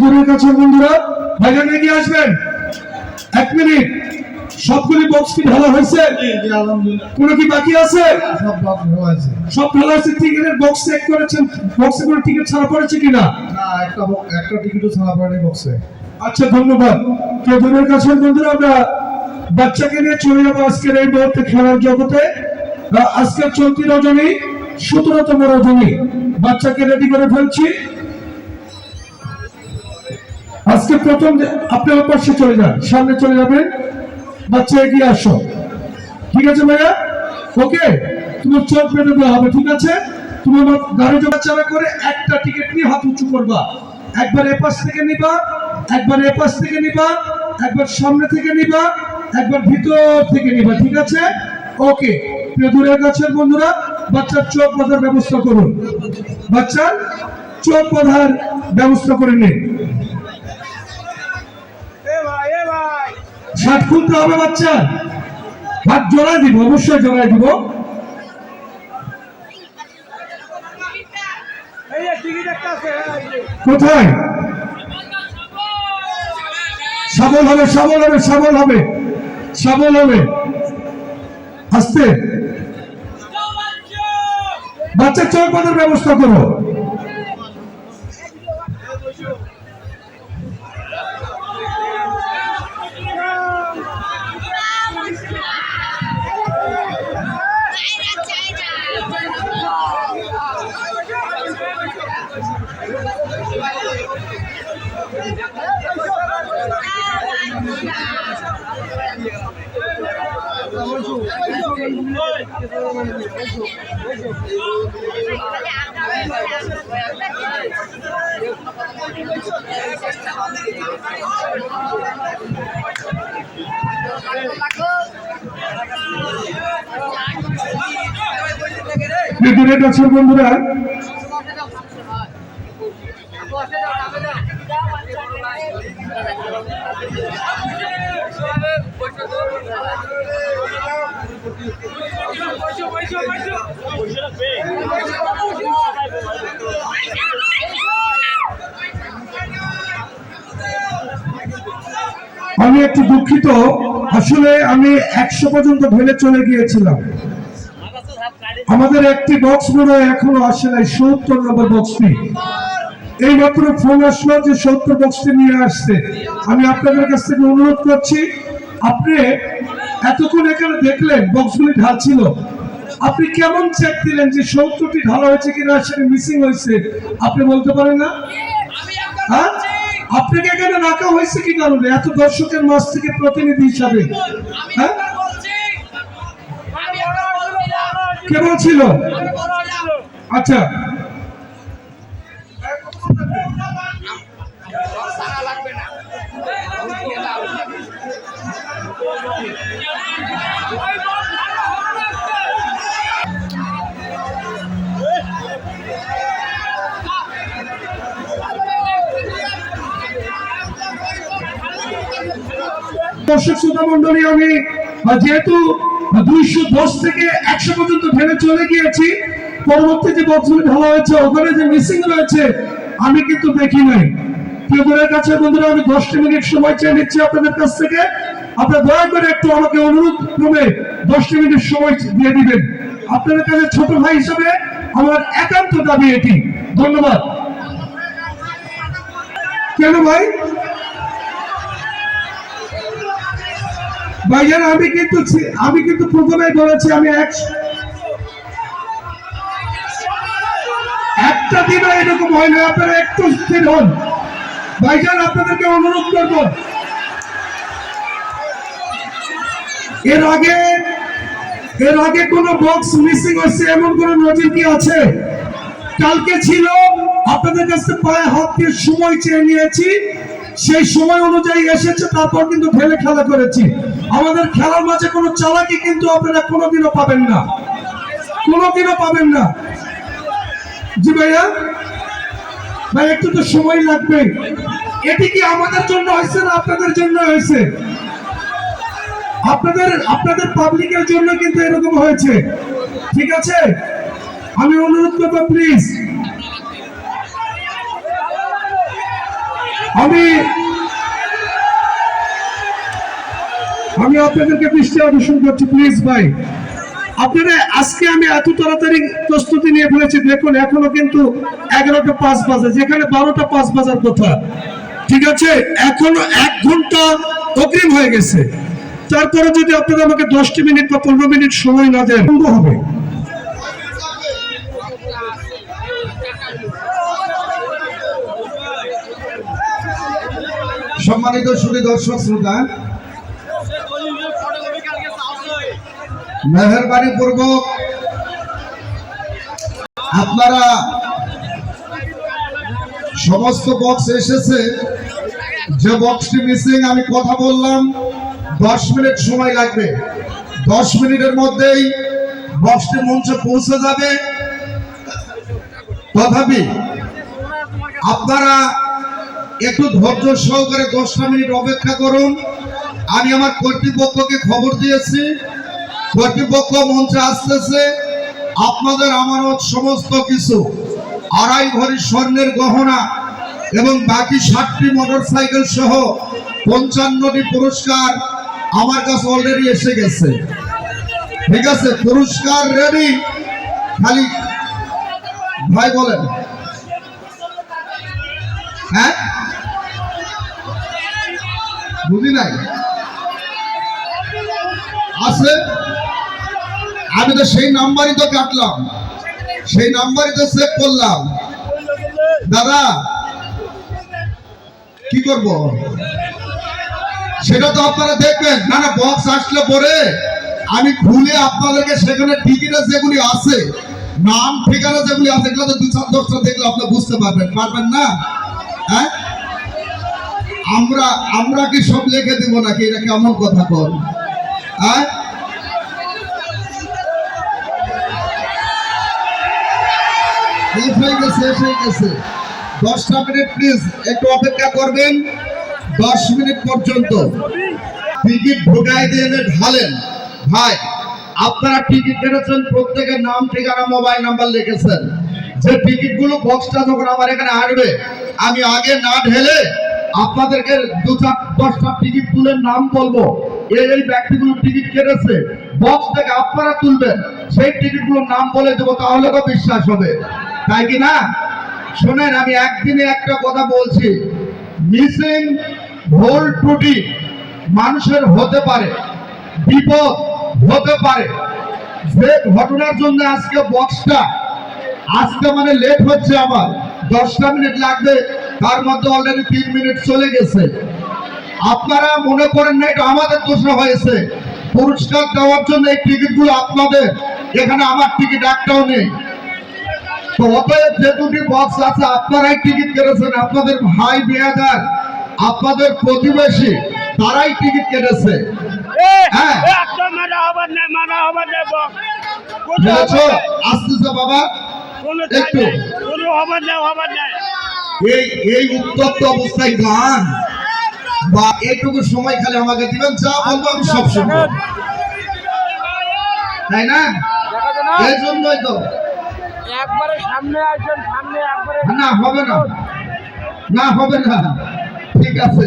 দূরের কাছে বন্ধুরা ভাইজান এগিয়ে আসবেন। 1 মিনিট। সবগুলি বক্স কি ঢালা হয়েছে? আলহামদুলিল্লাহ। কোনো কি বাকি আছে? সব বক্স ভালো আছে। সব ঢালা আছে। টিকিটের বক্স চেক করেছেন? বক্সে কোনো টিকিট ছাড়া পড়েছে কিনা? না, একটা টিকিটও ছাড়া পড়েনি বক্সে। আচ্ছা, ধন্যবাদ। দূরের কাছে বন্ধুরা আমরা বাচ্চাকে নিয়ে চলে যাবো আজকের এই মুহূর্তে খেলার জগতে। আজকের চলতি রজনী 17তম রজনী। বাচ্চাকে রেডি করে ফেলছি। আজকে প্রথম আপনার পাশে চলে যান, সামনে চলে যাবেন। বাচ্চা এগিয়ে আসো। ঠিক আছে ভাইয়া? ওকে, তোমার চোখ বেঁধে দেওয়া হবে। ঠিক আছে? তুমি আমার গাড়ি চালা করে একটা টিকিট নিয়ে হাত উঁচু করবা। একবার এপাশ থেকে নিবা, একবার এপাশ থেকে নিবা, একবার সামনে থেকে নিবা, একবার ভিতর থেকে নিবা। ঠিক আছে? ওকে। দূরের কাছের বন্ধুরা বাচ্চার চোখ বাঁধার ব্যবস্থা করুন। বাচ্চার চোখ বাঁধার ব্যবস্থা করে নিন। শার্ট খুলতে হবে বাচ্চা। হাত জোড়ায় দিব, অবশ্যই জোড়ায় দিব। কোথায়? সবল হবে, সবল হবে, সবল হবে, সবল হবে। আস্তে। বাচ্চার চোখ বাঁধার ব্যবস্থা করো। দূরের কাছের বন্ধুরা আমি একটু দুঃখিত। আসলে আমি 100 পর্যন্ত ঢেলে চলে গিয়েছিলাম। আমাদের একটি বক্স মনে হয় এখনো আসে নাই, 70 নম্বর বক্সটি। এই মাত্র ফোন আসলো যে 70 বক্সটি নিয়ে আসছে। আমি আপনাদের কাছ থেকে অনুরোধ করছি, আপনি এতক্ষণ এখানে দেখলেন বক্সগুলি ঢালছিল, আপনি কেমন চেক দিলেন যে 70টি ঢালা হয়েছে কিনা, সেটা মিসিং হয়েছে? আপনি বলতে পারেন না? হ্যাঁ, আপনাকে এখানে রাখা হয়েছে কি কারণে? এত দর্শকের মাঝ থেকে প্রতিনিধি হিসাবে। হ্যাঁ, কে বলছিল? আচ্ছা, দর্শক শ্রোতা মন্ডলী, আমি যেহেতু 210 থেকে 100 পর্যন্ত ঢেলে চলে গিয়েছি, পরবর্তী যে বক্সগুলি ঢালা হয়েছে ওখানে যে মিসিং রয়েছে আমি কিন্তু দেখি নাই। প্রিয়দের কাছে বন্ধুরা, আমি 10 মিনিট সময় চেয়ে নিচ্ছি আপনাদের কাছ থেকে। আপনারা দয়া করে একটু আমাকে অনুরোধ ক্রমে 10 মিনিট সময় দিয়ে দিবেন। আপনাদের কাছে ছোট ভাই হিসেবে আমার একান্ত দাবি এটি। ধন্যবাদ। কেন ভাই? ভাইজান, আমি কিন্তু প্রথমে বলেছি আমি একটা দিনও এরকম হয় না। আপনারা একটু স্থির হন। ভাইজান, আপনাদেরকে অনুরোধ করব, এর আগে কোন বক্স মিসিং হচ্ছে এমন কোন নজির কি আছে? কালকে ছিল, আপনাদের কাছে পায়ে হাত দিয়ে সময় চেয়ে নিয়েছি, সেই সময় অনুযায়ী এসেছে, তারপর কিন্তু ঢেলে খেলা করেছি। আমাদের খেলার মাঝে কোনো চালাকি কিন্তু আপনারা কোনোদিনও পাবেন না, কোনোদিনও পাবেন না। জি ভাইয়া, ভাই একটু তো সময় লাগবে। এটি কি আমাদের জন্য হয়েছে না আপনাদের জন্য হয়েছে? আপনাদের পাবলিকের জন্য কিন্তু এরকম হয়েছে। ঠিক আছে, আমি অনুরোধ করবো প্লিজ আমি আপনাদেরকে দৃষ্টি আকর্ষণ করছি, প্লিজ ভাই, আপনারা আজকে আমি এত তাড়াতাড়ি প্রস্তুতি নিয়ে ফেলেছি। দেখুন এখনো কিন্তু 11টা 5 বাজে, যেখানে 12টা 5 বাজার কথা। ঠিক আছে, এখনো 1 ঘন্টা অগ্রিম হয়ে গেছে। তারপরে যদি আপনারা আমাকে 10 মিনিট বা 15 মিনিট সময় না দেন, বন্ধ হবে। সম্মানিত সুধী দর্শক শ্রোতা, মেহেরবানি পূর্বক আপনারা সমস্ত বক্স এসেছে। যে বক্সটি মিসিং, আমি কথা বললাম 10 মিনিট সময় লাগবে। 10 মিনিটের মধ্যেই বক্সটি মঞ্চে পৌঁছে যাবে। তথাপি আপনারা একটু ধৈর্য সহকারে 10টা মিনিট অপেক্ষা করুন। আমি আমার কর্তৃপক্ষকে খবর দিয়েছি, কর্তৃপক্ষ মঞ্চে আসতেছে। আপনাদের আমানত সমস্ত কিছু, 2.5 ভরি স্বর্ণের গহনা এবং বাকি 60টি মোটরসাইকেল সহ 55টি পুরস্কার আমার কাছে অলরেডি এসে গেছে। ঠিক আছে, পুরস্কার রেডি। খালি ভাই বলেন, হ্যাঁ বুঝি নাই আছে। আমি তো সেই নাম্বারই তো কাটলাম, সেই নাম্বারই তো সেভ করলাম। দাদা কি করব সেটা তো আপনারা দেখবেন। না না, বক্স আসলে পরে আমি খুলে আপনাদেরকে সেখানে টিকিটে যেগুলি আছে, নাম ঠিকানা যেগুলি আছে, এগুলো তো 2-4-10টা দেখলে আপনি বুঝতে পারবেন না? হ্যাঁ, আমরা কি সব লিখে দিব নাকি? এটা কেমন কথা কর? হ্যাঁ, শেষ হয়ে গেছে। 10টা মিনিট প্লিজ একটু অপেক্ষা করবেন। 10 মিনিট পর্যন্ত টিকিট ঢুকাই দিয়ে ঢালেন। ভাই, আপনারা টিকিট কেটেছেন, প্রত্যেকের নাম ঠিকানা মোবাইল নাম্বার লিখেছেন। যে টিকিটগুলো বক্সটা যখন আমার এখানে আসবে, আমি আগে না ঢেলে আপনাদেরকে 2-4-10টা টিকিট তুলে নাম বলবো। এই ব্যক্তিগুলো টিকিট কেটেছে, বক্স থেকে আপনারা তুলবেন, সেই টিকিটগুলোর নাম বলে দেবো, তাহলে তো বিশ্বাস হবে, তাই কি না? শোনেন, আমি একদিনে একটা কথা বলছি, মিসিং ভুল ত্রুটি মানুষের হতে পারে, বিপদ হতে পারে। যে ঘটনার জন্য আজকে বক্সটা আজকে মানে লেট হচ্ছে, আমার 10টা মিনিট লাগবে, তার মধ্যে অলরেডি 3 মিনিট চলে গেছে। আপনারা মনে করেন না এটা আমাদের দোষ হয়েছে। পুরস্কার দেওয়ার জন্য এই টিকিটগুলো আপনাদের, এখানে আমার টিকিট একটাও নেই। তো অতএব যে দুটি বক্স আছে, আপনারাই টিকিট কেটেছেন, আপনাদের ভাই বিয়াদার, আপনাদের প্রতিবেশী, তারাই টিকিট কেটেছে। হ্যাঁ, আসতেছে বাবা, একটু এই উত্তপ্ত অবস্থায় গান বা এইটুকু সময় খালি আমাকে দিবেন, যা বলবো আমি সব শুনবো, তাই না? এই জন্যই তো একবারে সামনে আসেন, সামনে একবারে না হবে না, না হবে না। ঠিক আছে।